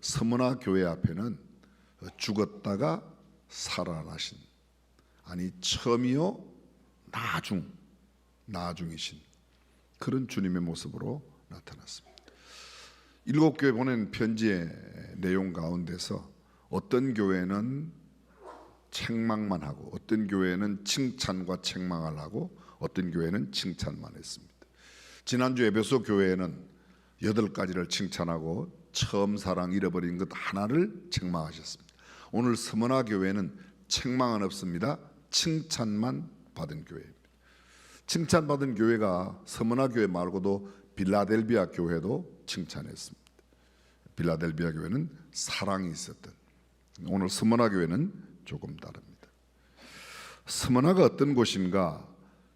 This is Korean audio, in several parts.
서문화 교회 앞에는 죽었다가 살아나신, 아니 처음이요 나중이신 그런 주님의 모습으로 나타났습니다. 7교회 보낸 편지의 내용 가운데서 어떤 교회는 책망만 하고, 어떤 교회는 칭찬과 책망을 하고, 어떤 교회는 칭찬만 했습니다. 지난주 에베소 교회는 8가지를 칭찬하고 처음 사랑 잃어버린 것 하나를 책망하셨습니다. 오늘 서문화 교회는 책망은 없습니다. 칭찬만 받은 교회입니다. 칭찬받은 교회가 서문화 교회 말고도 빌라델비아 교회도 칭찬했습니다. 빌라델비아 교회는 사랑이 있었던, 오늘 서문화 교회는 조금 다릅니다. 서문화가 어떤 곳인가?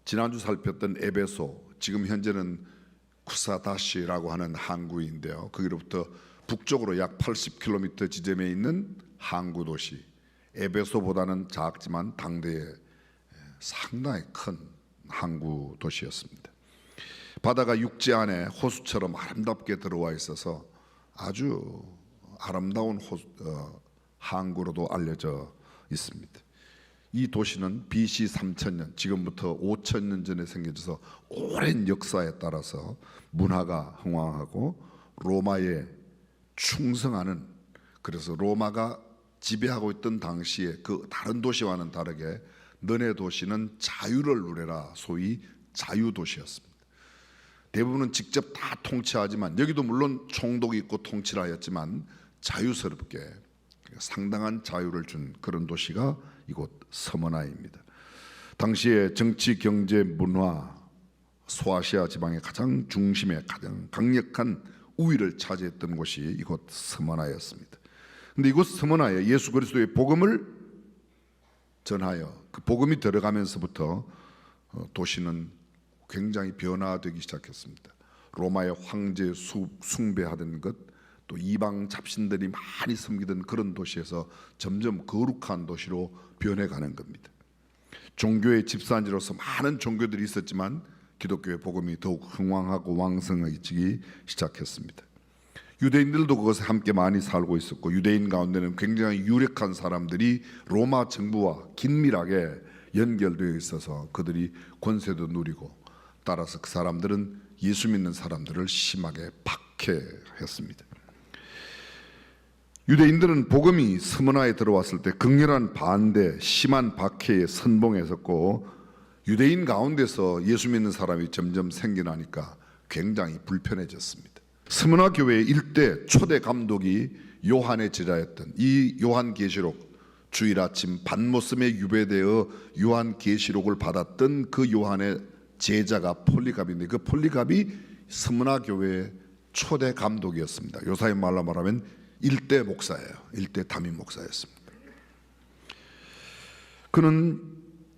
지난주 살폈던 에베소, 지금 현재는 쿠사다시라고 하는 항구인데요, 거기로부터 북쪽으로 약 80km 지점에 있는 항구 도시, 에베소보다는 작지만 당대에 상당히 큰 항구 도시였습니다. 바다가 육지 안에 호수처럼 아름답게 들어와 있어서 아주 아름다운 항구로도 알려져 있습니다. 이 도시는 BC 3000년, 지금부터 5000년 전에 생겨져서 오랜 역사에 따라서 문화가 흥왕하고 로마에 충성하는, 그래서 로마가 지배하고 있던 당시에 그 다른 도시와는 다르게 너네 도시는 자유를 누려라, 소위 자유도시였습니다. 대부분은 직접 다 통치하지만, 여기도 물론 총독이 있고 통치를 하였지만 자유스럽게 상당한 자유를 준 그런 도시가 이곳 서문화입니다. 당시에 정치, 경제, 문화, 소아시아 지방의 가장 중심에 가장 강력한 우위를 차지했던 곳이 이곳 서문화였습니다. 그런데 이곳 서문화에 예수 그리스도의 복음을 전하여 그 복음이 들어가면서부터 도시는 굉장히 변화되기 시작했습니다. 로마의 황제 숭배하던 것, 또 이방 잡신들이 많이 섬기던 그런 도시에서 점점 거룩한 도시로 변해가는 겁니다. 종교의 집산지로서 많은 종교들이 있었지만 기독교의 복음이 더욱 흥왕하고 왕성해지기 시작했습니다. 유대인들도 그것에 함께 많이 살고 있었고, 유대인 가운데는 굉장히 유력한 사람들이 로마 정부와 긴밀하게 연결되어 있어서 그들이 권세도 누리고, 따라서 그 사람들은 예수 믿는 사람들을 심하게 박해했습니다. 유대인들은 복음이 서문화에 들어왔을 때 극렬한 반대, 심한 박해에 선봉했었고, 유대인 가운데서 예수 믿는 사람이 점점 생겨나니까 굉장히 불편해졌습니다. 서문화 교회의 일대 초대 감독이 요한의 제자였던, 이 요한계시록, 주일 아침 반모섬에 유배되어 요한계시록을 받았던 그 요한의 제자가 폴리갑인데, 그 폴리갑이 서문화 교회의 초대 감독이었습니다. 요사의 말로 말하면 일대 목사예요. 일대 담임 목사였습니다. 그는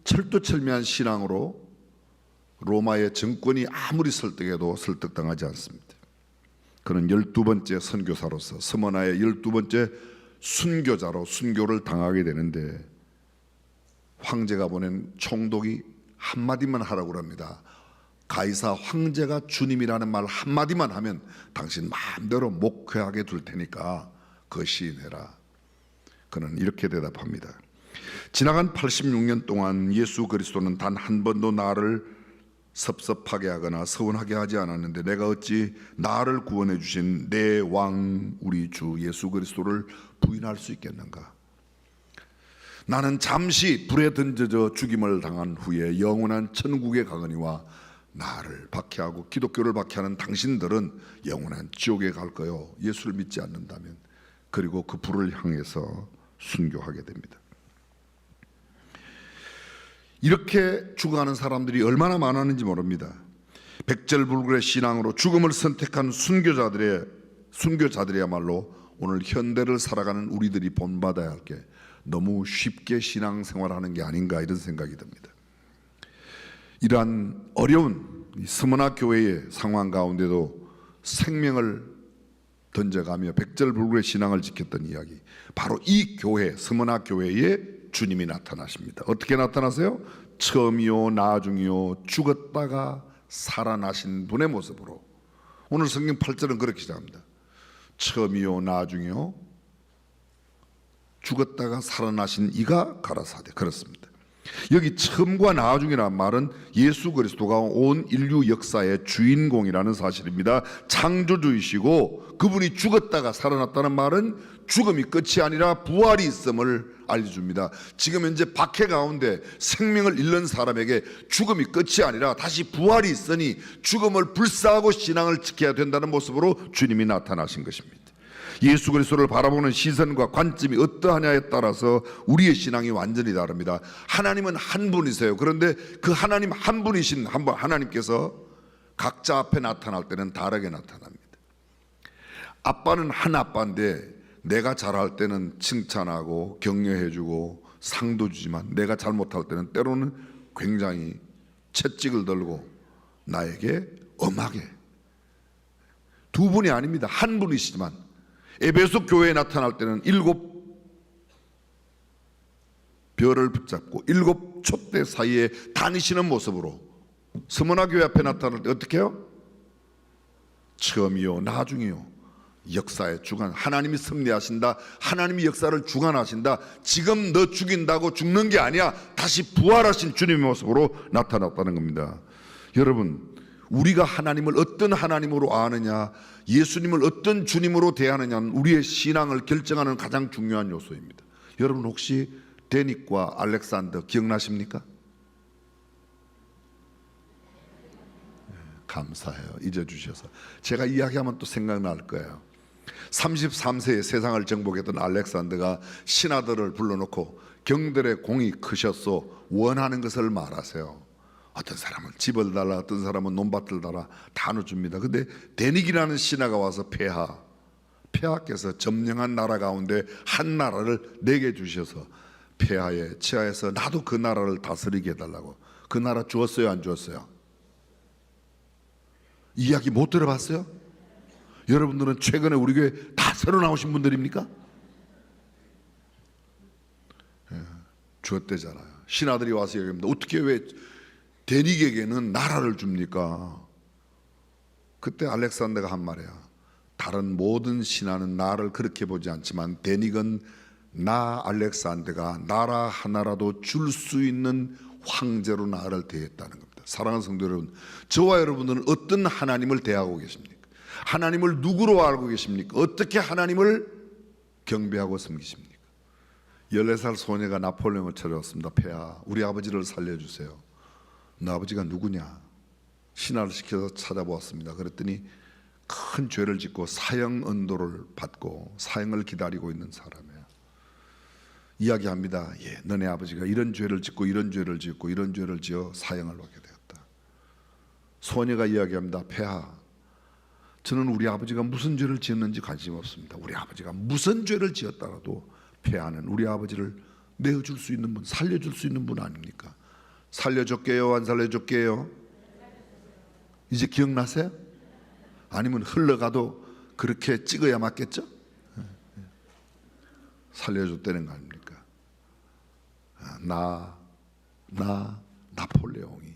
철두철미한 신앙으로 로마의 정권이 아무리 설득해도 설득당하지 않습니다. 그는 12번째 선교사로서 서문화의 12번째 순교자로 순교를 당하게 되는데, 황제가 보낸 총독이 한마디만 하라고 합니다. 가이사 황제가 주님이라는 말 한마디만 하면 당신 마음대로 목회하게 둘 테니까 그거 시인해라. 그는 이렇게 대답합니다. 지나간 86년 동안 예수 그리스도는 단 한 번도 나를 섭섭하게 하거나 서운하게 하지 않았는데, 내가 어찌 나를 구원해 주신 내 왕 우리 주 예수 그리스도를 부인할 수 있겠는가? 나는 잠시 불에 던져져 죽임을 당한 후에 영원한 천국에 가거니와 나를 박해하고 기독교를 박해하는 당신들은 영원한 지옥에 갈 거요, 예수를 믿지 않는다면. 그리고 그 불을 향해서 순교하게 됩니다. 이렇게 죽어가는 사람들이 얼마나 많았는지 모릅니다. 백절불굴의 신앙으로 죽음을 선택한 순교자들이야말로 오늘 현대를 살아가는 우리들이 본받아야 할 게, 너무 쉽게 신앙생활하는 게 아닌가, 이런 생각이 듭니다. 이러한 어려운 서문화 교회의 상황 가운데도 생명을 던져가며 백절불굴의 신앙을 지켰던 이야기, 바로 이 교회, 서문화 교회에 주님이 나타나십니다. 어떻게 나타나세요? 처음이요 나중이요 죽었다가 살아나신 분의 모습으로. 오늘 성경 8절은 그렇게 시작합니다. 처음이요 나중이요 죽었다가 살아나신 이가 가라사대. 그렇습니다. 여기 처음과 나중이라는 말은 예수 그리스도가 온 인류 역사의 주인공이라는 사실입니다. 창조주이시고 그분이 죽었다가 살아났다는 말은 죽음이 끝이 아니라 부활이 있음을 알려줍니다. 지금 현재 박해 가운데 생명을 잃는 사람에게 죽음이 끝이 아니라 다시 부활이 있으니 죽음을 불사하고 신앙을 지켜야 된다는 모습으로 주님이 나타나신 것입니다. 예수 그리스도를 바라보는 시선과 관점이 어떠하냐에 따라서 우리의 신앙이 완전히 다릅니다. 하나님은 한 분이세요. 그런데 그 하나님 한 분이신 하나님께서 각자 앞에 나타날 때는 다르게 나타납니다. 아빠는 한 아빠인데 내가 잘할 때는 칭찬하고 격려해주고 상도 주지만 내가 잘못할 때는 때로는 굉장히 채찍을 들고 나에게 엄하게. 두 분이 아닙니다. 한 분이시지만 에베소 교회에 나타날 때는 7 별을 붙잡고 7 촛대 사이에 다니시는 모습으로, 스무나 교회 앞에 나타날 때 어떻게 해요? 처음이요 나중이요 역사의 주관, 하나님이 섭리하신다. 하나님이 역사를 주관하신다. 지금 너 죽인다고 죽는 게 아니야. 다시 부활하신 주님의 모습으로 나타났다는 겁니다. 여러분, 우리가 하나님을 어떤 하나님으로 아느냐, 예수님을 어떤 주님으로 대하느냐는 우리의 신앙을 결정하는 가장 중요한 요소입니다. 여러분 혹시 데닉과 알렉산더 기억나십니까? 감사해요. 잊어주셔서. 제가 이야기하면 또 생각날 거예요. 33세에 세상을 정복했던 알렉산더가 신하들을 불러놓고 경들의 공이 크셨소. 원하는 것을 말하세요. 어떤 사람은 집을 달라, 어떤 사람은 논밭을 달라, 다 나눠줍니다. 근데 데닉이라는 신하가 와서 폐하께서 점령한 나라 가운데 한 나라를 내게 주셔서 폐하의 치하에서 나도 그 나라를 다스리게 해달라고. 그 나라 주었어요, 안 주었어요? 이야기 못 들어봤어요? 여러분들은 최근에 우리 교회 다 새로 나오신 분들입니까? 주었대잖아요. 신하들이 와서 얘기합니다. 어떻게 왜 데닉에게는 나라를 줍니까? 그때 알렉산더가 한 말이야. 다른 모든 신하는 나를 그렇게 보지 않지만 데닉은 나 알렉산더가 나라 하나라도 줄 수 있는 황제로 나를 대했다는 겁니다. 사랑하는 성도 여러분, 저와 여러분들은 어떤 하나님을 대하고 계십니까? 하나님을 누구로 알고 계십니까? 어떻게 하나님을 경배하고 섬기십니까? 14살 소녀가 나폴레옹을 찾아왔습니다. 폐하, 우리 아버지를 살려주세요. 너 아버지가 누구냐? 신하를 시켜서 찾아보았습니다. 그랬더니 큰 죄를 짓고 사형 언도를 받고 사형을 기다리고 있는 사람이에요. 이야기합니다. 예, 너네 아버지가 이런 죄를 짓고 이런 죄를 짓고 이런 죄를 지어 사형을 받게 되었다. 소녀가 이야기합니다. 폐하, 저는 우리 아버지가 무슨 죄를 지었는지 관심 없습니다. 우리 아버지가 무슨 죄를 지었더라도 폐하는 우리 아버지를 내어줄 수 있는 분, 살려줄 수 있는 분 아닙니까? 살려줄게요, 안 살려줄게요? 이제 기억나세요? 아니면 흘러가도 그렇게 찍어야 맞겠죠? 살려줬다는 거 아닙니까? 나폴레옹이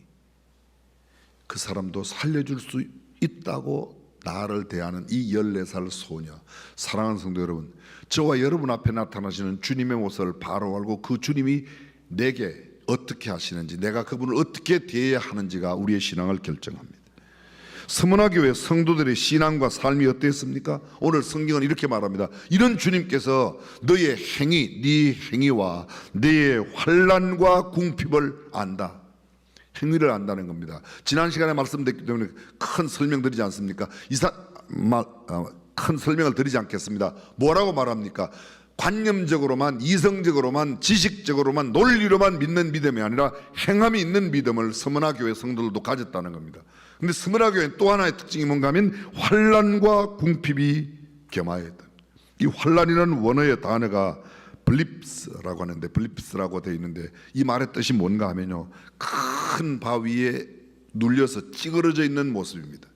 그 사람도 살려줄 수 있다고 나를 대하는 이 14살 소녀. 사랑하는 성도 여러분, 저와 여러분 앞에 나타나시는 주님의 모습을 바로 알고 그 주님이 내게 어떻게 하시는지, 내가 그분을 어떻게 대해야 하는지가 우리의 신앙을 결정합니다. 스무나 교회 성도들의 신앙과 삶이 어땠습니까? 오늘 성경은 이렇게 말합니다. 이런 주님께서 너의 행위, 네 행위와 너의 환난과 궁핍을 안다. 행위를 안다는 겁니다. 지난 시간에 말씀드렸기 때문에 큰 설명드리지 않습니까? 큰 설명을 드리지 않겠습니다. 뭐라고 말합니까? 관념적으로만, 이성적으로만, 지식적으로만, 논리로만 믿는 믿음이 아니라 행함이 있는 믿음을 스무나 교회 성도들도 가졌다는 겁니다. 근데 스무나 교회는 또 하나의 특징이 뭔가 하면 환난과 궁핍이 겸하였다. 이 환난이라는 원어의 단어가 블립스라고 하는데, 블립스라고 되어 있는데 이 말의 뜻이 뭔가 하면요, 큰 바위에 눌려서 찌그러져 있는 모습입니다.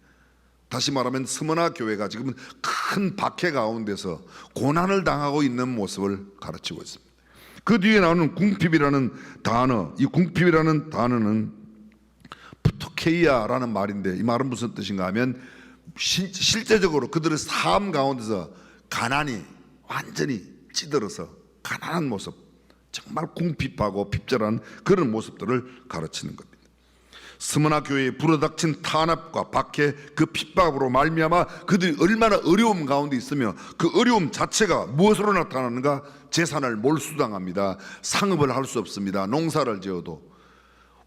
다시 말하면 스무나 교회가 지금은 큰 박해 가운데서 고난을 당하고 있는 모습을 가르치고 있습니다. 그 뒤에 나오는 궁핍이라는 단어, 이 궁핍이라는 단어는 프토케이아라는 말인데 이 말은 무슨 뜻인가 하면 실제적으로 그들의 삶 가운데서 가난이 완전히 찌들어서 가난한 모습, 정말 궁핍하고 핍절한 그런 모습들을 가르치는 겁니다. 스무나 교회에 불어닥친 탄압과 박해, 그 핍박으로 말미암아 그들이 얼마나 어려움 가운데 있으며 그 어려움 자체가 무엇으로 나타나는가? 재산을 몰수당합니다. 상업을 할 수 없습니다. 농사를 지어도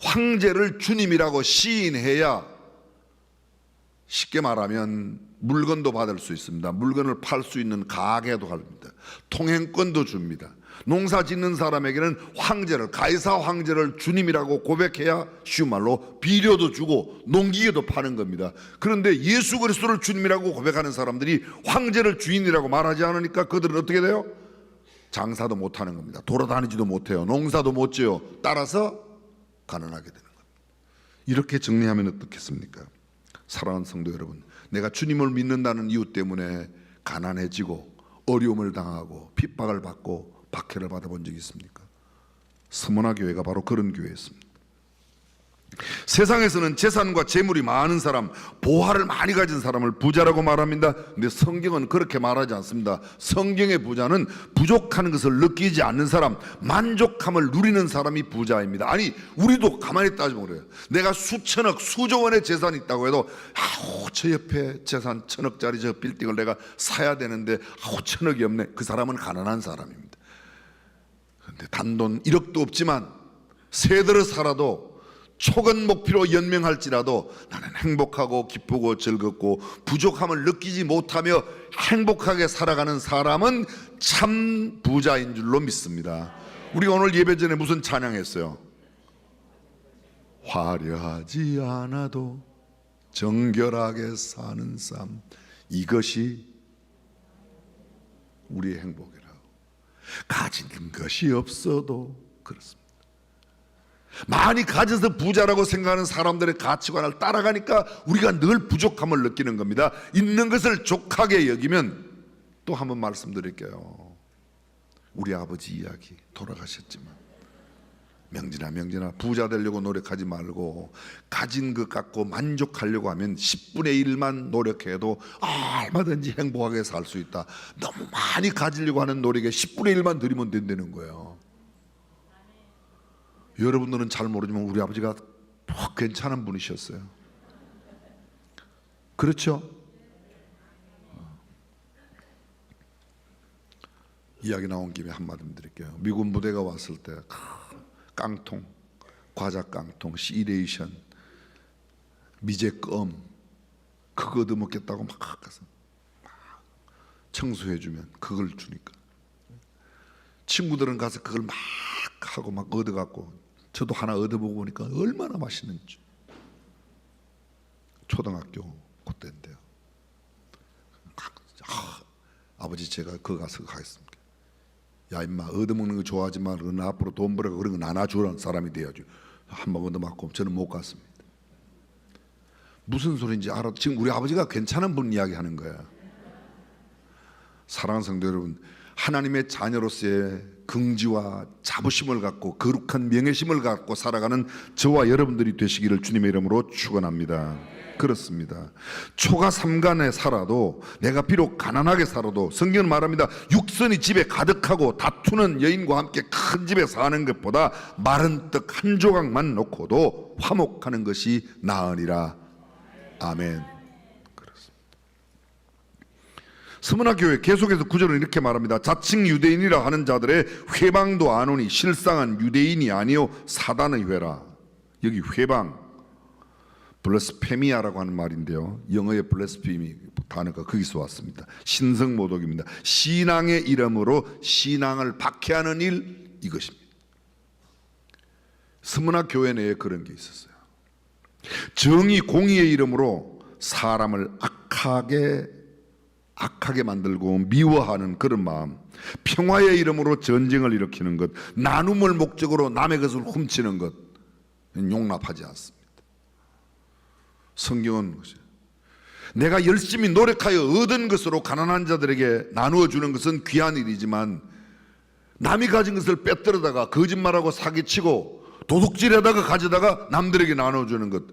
황제를 주님이라고 시인해야 쉽게 말하면 물건도 받을 수 있습니다. 물건을 팔 수 있는 가게도 합니다. 통행권도 줍니다. 농사 짓는 사람에게는 황제를, 가이사 황제를 주님이라고 고백해야 쉬운 말로 비료도 주고 농기계도 파는 겁니다. 그런데 예수 그리스도를 주님이라고 고백하는 사람들이 황제를 주인이라고 말하지 않으니까 그들은 어떻게 돼요? 장사도 못하는 겁니다. 돌아다니지도 못해요. 농사도 못 지어요. 따라서 가난하게 되는 겁니다. 이렇게 정리하면 어떻겠습니까? 사랑하는 성도 여러분, 내가 주님을 믿는다는 이유 때문에 가난해지고 어려움을 당하고 핍박을 받고 박해를 받아본 적이 있습니까? 스무나 교회가 바로 그런 교회였습니다. 세상에서는 재산과 재물이 많은 사람, 보화를 많이 가진 사람을 부자라고 말합니다. 근데 성경은 그렇게 말하지 않습니다. 성경의 부자는 부족한 것을 느끼지 않는 사람, 만족함을 누리는 사람이 부자입니다. 아니, 우리도 가만히 따지면 그래요. 내가 수천억, 수조 원의 재산이 있다고 해도 저 옆에 재산 1,000억짜리 저 빌딩을 내가 사야 되는데 1,000억이 없네. 그 사람은 가난한 사람입니다. 그런데 단돈 1억도 없지만 새들어 살아도 초건 목표로 연명할지라도 나는 행복하고 기쁘고 즐겁고 부족함을 느끼지 못하며 행복하게 살아가는 사람은 참 부자인 줄로 믿습니다. 우리가 오늘 예배 전에 무슨 찬양했어요? 화려하지 않아도 정결하게 사는 삶, 이것이 우리의 행복이라고. 가진 것이 없어도 그렇습니다. 많이 가져서 부자라고 생각하는 사람들의 가치관을 따라가니까 우리가 늘 부족함을 느끼는 겁니다. 있는 것을 족하게 여기면, 또 한번 말씀드릴게요. 우리 아버지 이야기, 돌아가셨지만 명진아 부자 되려고 노력하지 말고 가진 것 갖고 만족하려고 하면 10분의 1만 노력해도 얼마든지 행복하게 살 수 있다. 너무 많이 가지려고 하는 노력에 10분의 1만 들이면 된다는 거예요. 여러분들은 잘 모르지만 우리 아버지가 괜찮은 분이셨어요. 그렇죠? 이야기 나온 김에 한마디 드릴게요. 미국 무대가 왔을 때 깡통, 과자 깡통, 시레이션, 미제 껌 그거 얻어먹겠다고 막 가서 청소해주면 그걸 주니까 친구들은 가서 그걸 막 하고 막 얻어갖고, 저도 하나 얻어보고 보니까 얼마나 맛있는지. 초등학교 그때인데요. 아버지 제가 그거 가서 가겠습니다. 야 임마, 얻어먹는 거 좋아하지만 너는 앞으로 돈 벌어가 그런 거 나눠주는 사람이 돼야지. 한번 얻어맞고 저는 못 갔습니다. 무슨 소리인지 알아. 지금 우리 아버지가 괜찮은 분 이야기하는 거야. 사랑하는 성도 여러분, 하나님의 자녀로서의 긍지와 자부심을 갖고 거룩한 명예심을 갖고 살아가는 저와 여러분들이 되시기를 주님의 이름으로 축원합니다. 그렇습니다. 초가 삼간에 살아도, 내가 비록 가난하게 살아도 성경은 말합니다. 육선이 집에 가득하고 다투는 여인과 함께 큰 집에 사는 것보다 마른 떡 한 조각만 놓고도 화목하는 것이 나으니라. 아멘. 스무나 교회 계속해서 구절은 이렇게 말합니다. 자칭 유대인이라 하는 자들의 회방도 안 오니 실상은 유대인이 아니요 사단의 회라. 여기 회방, 블레스페미아라고 하는 말인데요, 영어의 블레스페미 단어가 거기서 왔습니다. 신성모독입니다. 신앙의 이름으로 신앙을 박해하는 일, 이것입니다. 스무나 교회 내에 그런 게 있었어요. 정의 공의의 이름으로 사람을 악하게 만들고 미워하는 그런 마음, 평화의 이름으로 전쟁을 일으키는 것, 나눔을 목적으로 남의 것을 훔치는 것, 용납하지 않습니다. 성경은 내가 열심히 노력하여 얻은 것으로 가난한 자들에게 나누어 주는 것은 귀한 일이지만, 남이 가진 것을 빼뜨려다가 거짓말하고 사기치고 도둑질하다가 가져다가 남들에게 나눠주는 것,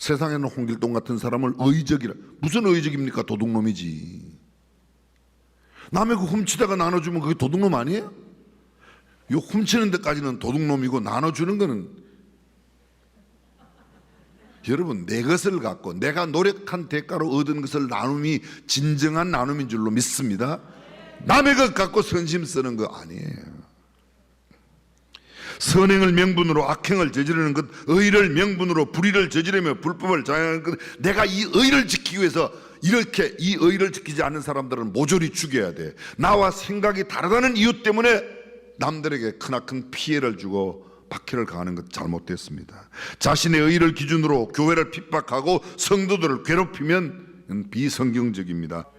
세상에는 홍길동 같은 사람을 의적이라. 무슨 의적입니까? 도둑놈이지. 남의 그 훔치다가 나눠주면 그게 도둑놈 아니에요? 요 훔치는 데까지는 도둑놈이고 나눠주는 거는, 여러분, 내 것을 갖고 내가 노력한 대가로 얻은 것을 나눔이 진정한 나눔인 줄로 믿습니다. 남의 것 갖고 선심 쓰는 거 아니에요. 선행을 명분으로 악행을 저지르는 것, 의를 명분으로 불의를 저지르며 불법을 자행하는 것, 내가 이 의를 지키기 위해서 이렇게 이 의를 지키지 않는 사람들은 모조리 죽여야 돼. 나와 생각이 다르다는 이유 때문에 남들에게 크나큰 피해를 주고 박해를 가하는 것 잘못됐습니다. 자신의 의를 기준으로 교회를 핍박하고 성도들을 괴롭히면 비성경적입니다.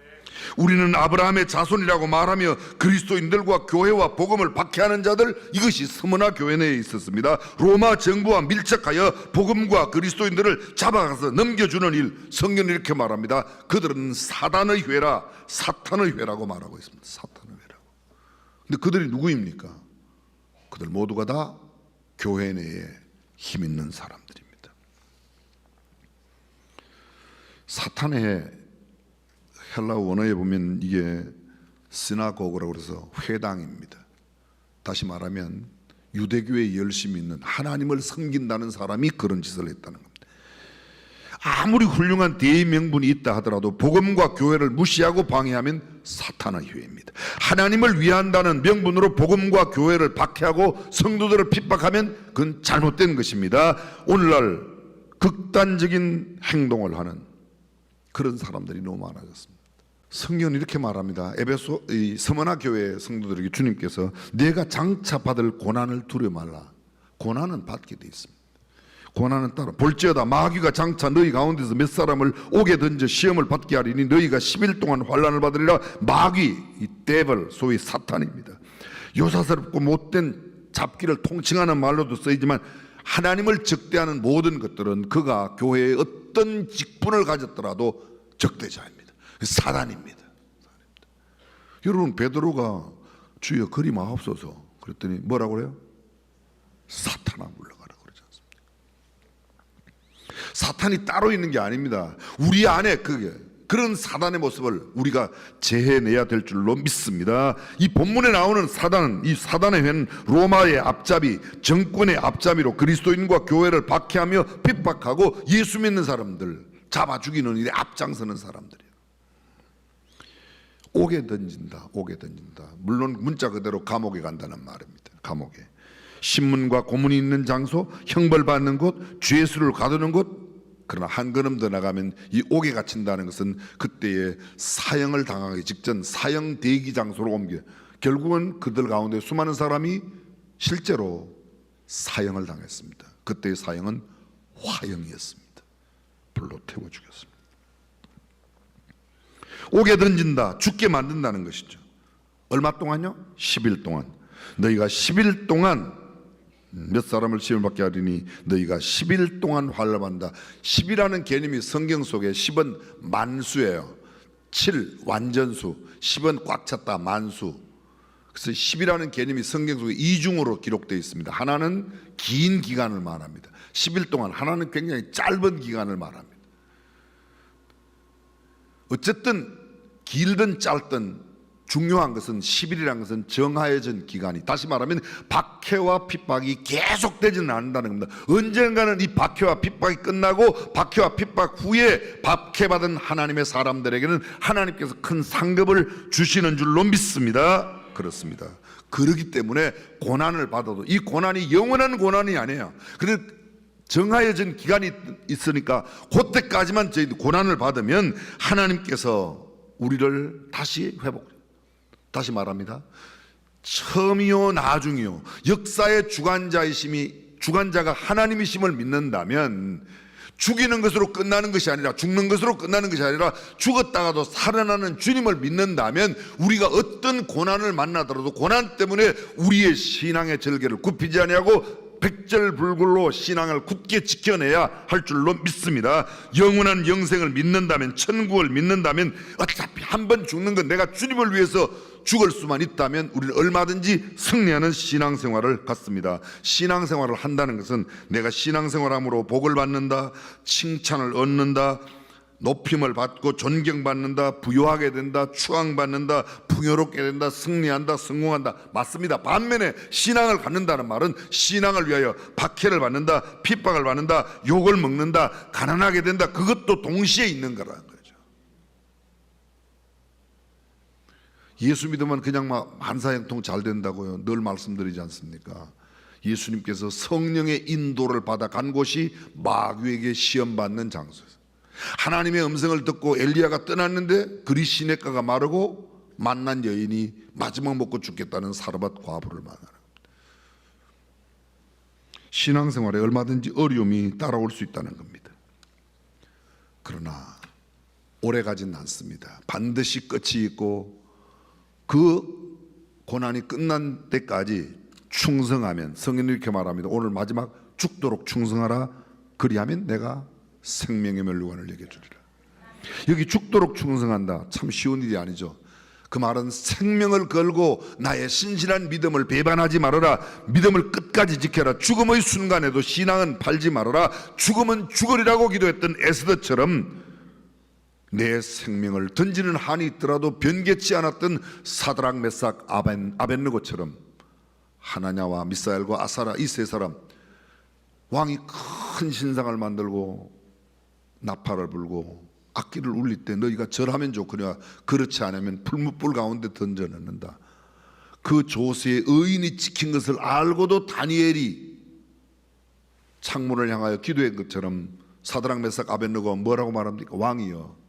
우리는 아브라함의 자손이라고 말하며 그리스도인들과 교회와 복음을 박해하는 자들, 이것이 스무나 교회 내에 있었습니다. 로마 정부와 밀착하여 복음과 그리스도인들을 잡아가서 넘겨주는 일, 성경은 이렇게 말합니다. 그들은 사단의 회라, 사탄의 회라고 말하고 있습니다. 사탄의 회라고. 근데 그들이 누구입니까? 그들 모두가 다 교회 내에 힘 있는 사람들입니다. 사탄의 헬라어 원어에 보면 이게 시나고그라고 그래서 회당입니다. 다시 말하면 유대교에 열심히 있는, 하나님을 섬긴다는 사람이 그런 짓을 했다는 겁니다. 아무리 훌륭한 대의 명분이 있다 하더라도 복음과 교회를 무시하고 방해하면 사탄의 회입니다. 하나님을 위한다는 명분으로 복음과 교회를 박해하고 성도들을 핍박하면 그건 잘못된 것입니다. 오늘날 극단적인 행동을 하는 그런 사람들이 너무 많아졌습니다. 성경은 이렇게 말합니다. 에베소 스무나 교회 성도들에게 주님께서 내가 장차 받을 고난을 두려워 말라. 고난은 받게 돼 있습니다. 고난은 따라 볼지어다 마귀가 장차 너희 가운데서 몇 사람을 옥에 던져 시험을 받게 하리니 너희가 10일 동안 환난을 받으리라. 마귀, 이 데블, 소위 사탄입니다. 요사스럽고 못된 잡기를 통칭하는 말로도 쓰이지만 하나님을 적대하는 모든 것들은 그가 교회에 어떤 직분을 가졌더라도 적대자입니다. 사단입니다. 여러분, 베드로가 주여 그리 마옵소서 그랬더니 뭐라고 그래요? 사탄아 물러가라 그러지 않습니까? 사탄이 따로 있는 게 아닙니다. 우리 안에 그런 사단의 모습을 우리가 재해내야 될 줄로 믿습니다. 이 본문에 나오는 사단은, 이 사단의 회는 로마의 앞잡이, 정권의 앞잡이로 그리스도인과 교회를 박해하며 핍박하고 예수 믿는 사람들 잡아 죽이는 일에 앞장서는 사람들이에요. 옥에 던진다, 옥에 던진다. 물론 문자 그대로 감옥에 간다는 말입니다. 감옥에. 신문과 고문이 있는 장소, 형벌받는 곳, 죄수를 가두는 곳. 그러나 한 걸음 더 나가면 이 옥에 갇힌다는 것은 그때의 사형을 당하기 직전 사형 대기 장소로 옮겨. 결국은 그들 가운데 수많은 사람이 실제로 사형을 당했습니다. 그때의 사형은 화형이었습니다. 불로 태워 죽였습니다. 옥에 던진다, 죽게 만든다는 것이죠. 얼마 동안요? 10일 동안. 너희가 10일 동안 몇 사람을 시험을 받게 하리니 너희가 10일 동안 환난을 받는다. 10이라는 개념이 성경 속에 10은 만수예요. 7 완전수, 10은 꽉 찼다 만수. 그래서 10이라는 개념이 성경 속에 이중으로 기록되어 있습니다. 하나는 긴 기간을 말합니다. 10일 동안, 하나는 굉장히 짧은 기간을 말합니다. 어쨌든 길든 짧든 중요한 것은 10일이라는 것은 정하여진 기간이, 다시 말하면 박해와 핍박이 계속되지는 않는다는 겁니다. 언젠가는 이 박해와 핍박이 끝나고 박해와 핍박 후에 박해받은 하나님의 사람들에게는 하나님께서 큰 상급을 주시는 줄로 믿습니다. 그렇습니다. 그렇기 때문에 고난을 받아도 이 고난이 영원한 고난이 아니에요. 그런데 정하여진 기간이 있으니까 그때까지만 저희 고난을 받으면 하나님께서 우리를 다시 다시 말합니다. 처음이요 나중이요 역사의 주관자가 하나님이심을 믿는다면 죽이는 것으로 끝나는 것이 아니라, 죽는 것으로 끝나는 것이 아니라 죽었다가도 살아나는 주님을 믿는다면 우리가 어떤 고난을 만나더라도 고난 때문에 우리의 신앙의 절개를 굽히지 아니하고 백절불굴로 신앙을 굳게 지켜내야 할 줄로 믿습니다. 영원한 영생을 믿는다면, 천국을 믿는다면 어차피 한 번 죽는 건 내가 주님을 위해서 죽을 수만 있다면 우리는 얼마든지 승리하는 신앙생활을 갖습니다. 신앙생활을 한다는 것은 내가 신앙생활함으로 복을 받는다, 칭찬을 얻는다, 높임을 받고 존경받는다, 부유하게 된다, 추앙받는다, 풍요롭게 된다, 승리한다, 성공한다. 맞습니다. 반면에 신앙을 갖는다는 말은 신앙을 위하여 박해를 받는다, 핍박을 받는다, 욕을 먹는다, 가난하게 된다. 그것도 동시에 있는 거라는 거죠. 예수 믿으면 그냥 막 만사형통 잘 된다고요. 늘 말씀드리지 않습니까? 예수님께서 성령의 인도를 받아 간 곳이 마귀에게 시험받는 장소였어요. 하나님의 음성을 듣고 엘리야가 떠났는데 그리 시냇가가 마르고 만난 여인이 마지막 먹고 죽겠다는 사르밧 과부를 만나는 겁니다. 신앙생활에 얼마든지 어려움이 따라올 수 있다는 겁니다. 그러나 오래가진 않습니다. 반드시 끝이 있고 그 고난이 끝난 때까지 충성하면, 성경이 이렇게 말합니다. 오늘 마지막 죽도록 충성하라. 그리하면 내가 생명의 멸류관을 내게 주리라. 여기 죽도록 충성한다, 참 쉬운 일이 아니죠. 그 말은 생명을 걸고 나의 신실한 믿음을 배반하지 말아라. 믿음을 끝까지 지켜라. 죽음의 순간에도 신앙은 팔지 말아라. 죽음은 죽으리라고 기도했던 에스더처럼 내 생명을 던지는 한이 있더라도 변개치 않았던 사드락, 메삭, 아벳느고처럼 하나냐와 미사엘과 아사라, 이 세 사람, 왕이 큰 신상을 만들고 나팔을 불고 악기를 울릴 때 너희가 절하면 좋거니와 그렇지 않으면 풀무불 가운데 던져 넣는다. 그 조세의 의인이 지킨 것을 알고도 다니엘이 창문을 향하여 기도한 것처럼 사드락, 메삭, 아벳느고가 뭐라고 말합니까? 왕이여,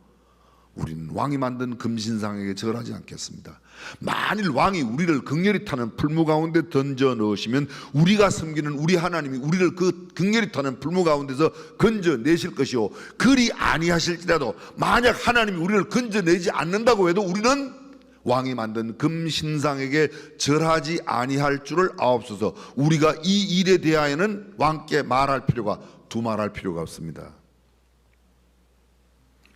우리는 왕이 만든 금신상에게 절하지 않겠습니다. 만일 왕이 우리를 극렬히 타는 풀무 가운데 던져 넣으시면 우리가 섬기는 우리 하나님이 우리를 그 극렬히 타는 풀무 가운데서 건져내실 것이요, 그리 아니하실지라도 만약 하나님이 우리를 건져내지 않는다고 해도 우리는 왕이 만든 금신상에게 절하지 아니할 줄을 아옵소서. 우리가 이 일에 대하여는 왕께 말할 필요가, 두말할 필요가 없습니다.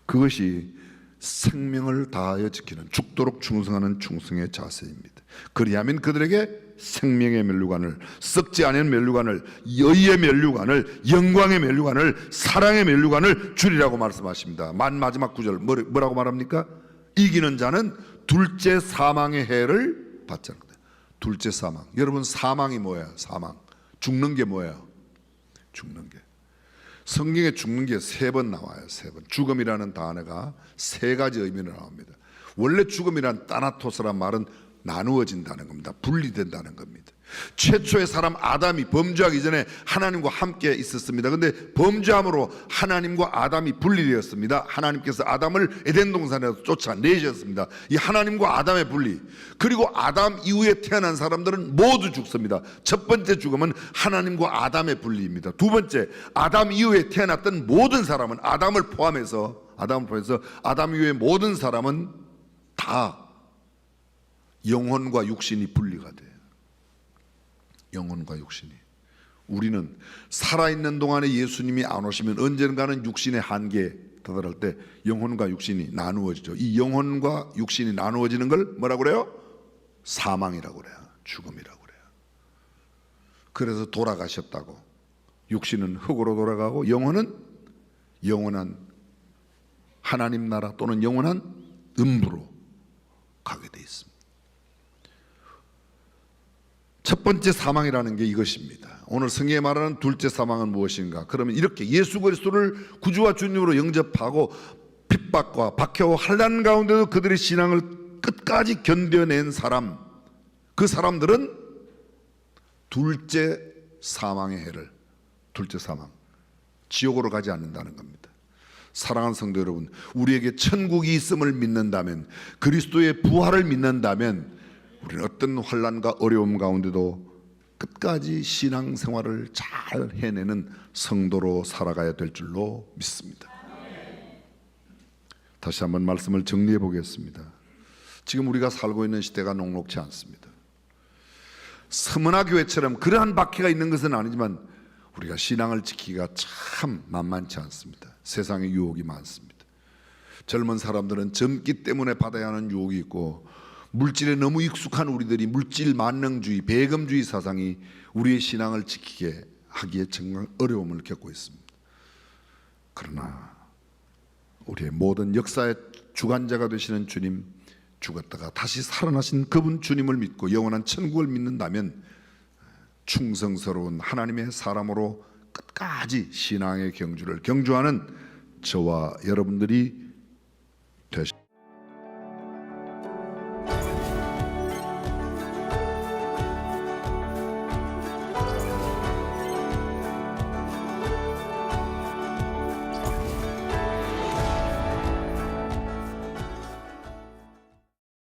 그것이 생명을 다하여 지키는, 죽도록 충성하는 충성의 자세입니다. 그리하면 그들에게 생명의 멸류관을, 썩지 않은 멸류관을, 의의 멸류관을, 영광의 멸류관을, 사랑의 멸류관을 주리라고 말씀하십니다. 마지막 구절 뭐라고 말합니까? 이기는 자는 둘째 사망의 해를 받지 않는다. 둘째 사망. 여러분, 사망이 뭐예요? 사망. 죽는 게 뭐예요? 죽는 게. 성경에 죽는 게 3번 나와요. 3번. 죽음이라는 단어가 3가지 의미로 나옵니다. 원래 죽음이란 따나토스란 말은 나누어진다는 겁니다. 분리된다는 겁니다. 최초의 사람 아담이 범죄하기 전에 하나님과 함께 있었습니다. 그런데 범죄함으로 하나님과 아담이 분리되었습니다. 하나님께서 아담을 에덴 동산에서 쫓아내셨습니다. 이 하나님과 아담의 분리, 그리고 아담 이후에 태어난 사람들은 모두 죽습니다. 첫 번째 죽음은 하나님과 아담의 분리입니다. 두 번째, 아담 이후에 태어났던 모든 사람은, 아담을 포함해서 아담 이후의 모든 사람은 다 영혼과 육신이 분리가 돼요. 영혼과 육신이. 우리는 살아있는 동안에 예수님이 안 오시면 언젠가는 육신의 한계에 다다를 때 영혼과 육신이 나누어지죠. 이 영혼과 육신이 나누어지는 걸 뭐라고 그래요? 사망이라고 그래요. 죽음이라고 그래요. 그래서 돌아가셨다고. 육신은 흙으로 돌아가고 영혼은 영원한 하나님 나라 또는 영원한 음부로 가게 돼 있습니다. 첫 번째 사망이라는 게 이것입니다. 오늘 성경에 말하는 둘째 사망은 무엇인가? 그러면 이렇게 예수 그리스도를 구주와 주님으로 영접하고 핍박과 박해와 환난 가운데도 그들의 신앙을 끝까지 견뎌낸 사람, 그 사람들은 둘째 사망의 해를, 둘째 사망, 지옥으로 가지 않는다는 겁니다. 사랑하는 성도 여러분, 우리에게 천국이 있음을 믿는다면, 그리스도의 부활을 믿는다면 우리는 어떤 환난과 어려움 가운데도 끝까지 신앙생활을 잘 해내는 성도로 살아가야 될 줄로 믿습니다. 다시 한번 말씀을 정리해 보겠습니다. 지금 우리가 살고 있는 시대가 녹록지 않습니다. 서머나 교회처럼 그러한 박해가 있는 것은 아니지만 우리가 신앙을 지키기가 참 만만치 않습니다. 세상에 유혹이 많습니다. 젊은 사람들은 젊기 때문에 받아야 하는 유혹이 있고, 물질에 너무 익숙한 우리들이 물질 만능주의, 배금주의 사상이 우리의 신앙을 지키게 하기에 정말 어려움을 겪고 있습니다. 그러나 우리의 모든 역사의 주관자가 되시는 주님, 죽었다가 다시 살아나신 그분 주님을 믿고 영원한 천국을 믿는다면 충성스러운 하나님의 사람으로 끝까지 신앙의 경주를 경주하는 저와 여러분들이